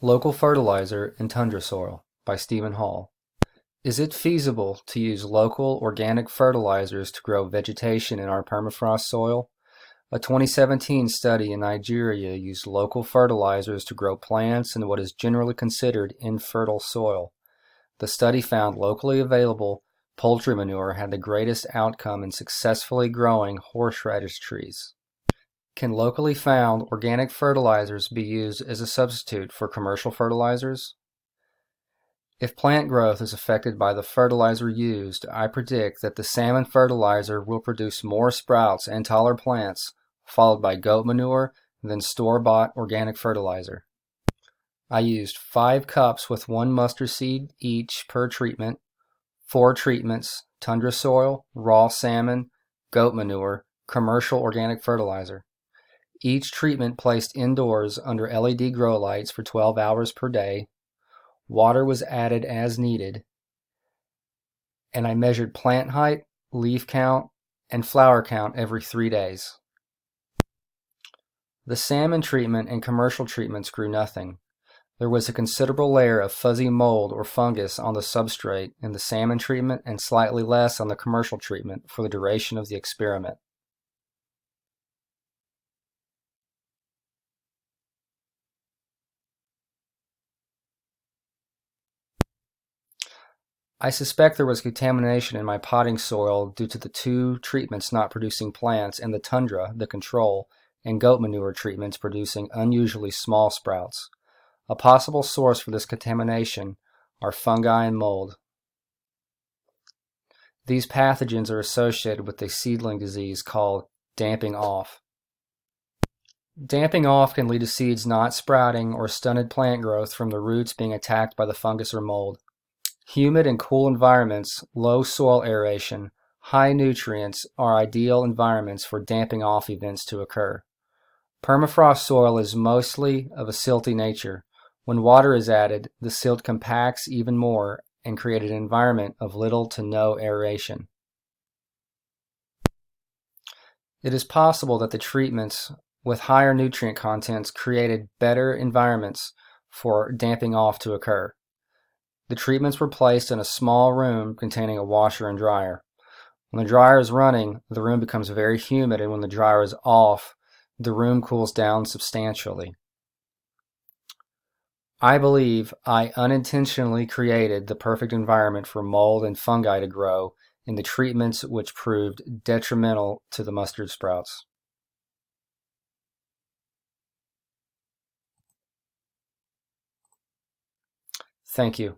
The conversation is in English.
Local Fertilizer in Tundra Soil by Stephen Hall. Is it feasible to use local organic fertilizers to grow vegetation in our permafrost soil? A 2017 study in Nigeria used local fertilizers to grow plants in what is generally considered infertile soil. The study found locally available poultry manure had the greatest outcome in successfully growing horseradish trees. Can locally found organic fertilizers be used as a substitute for commercial fertilizers? If plant growth is affected by the fertilizer used, I predict that the salmon fertilizer will produce more sprouts and taller plants, followed by goat manure, than store-bought organic fertilizer. I used 5 cups with 1 mustard seed each per treatment, 4 treatments, Tundra soil, raw salmon, goat manure, commercial organic fertilizer. Each treatment placed indoors under LED grow lights for 12 hours per day. Water was added as needed, and I measured plant height, leaf count, and flower count every 3 days. The salmon treatment and commercial treatments grew nothing. There was a considerable layer of fuzzy mold or fungus on the substrate in the salmon treatment and slightly less on the commercial treatment for the duration of the experiment. I suspect there was contamination in my potting soil due to the 2 treatments not producing plants and the Tundra, the control, and goat manure treatments producing unusually small sprouts. A possible source for this contamination are fungi and mold. These pathogens are associated with a seedling disease called damping off. Damping off can lead to seeds not sprouting or stunted plant growth from the roots being attacked by the fungus or mold. Humid and cool environments, low soil aeration, high nutrients are ideal environments for damping off events to occur. Permafrost soil is mostly of a silty nature. When water is added, the silt compacts even more and creates an environment of little to no aeration. It is possible that the treatments with higher nutrient contents created better environments for damping off to occur. The treatments were placed in a small room containing a washer and dryer. When the dryer is running, the room becomes very humid, and when the dryer is off, the room cools down substantially. I believe I unintentionally created the perfect environment for mold and fungi to grow in the treatments which proved detrimental to the mustard sprouts. Thank you.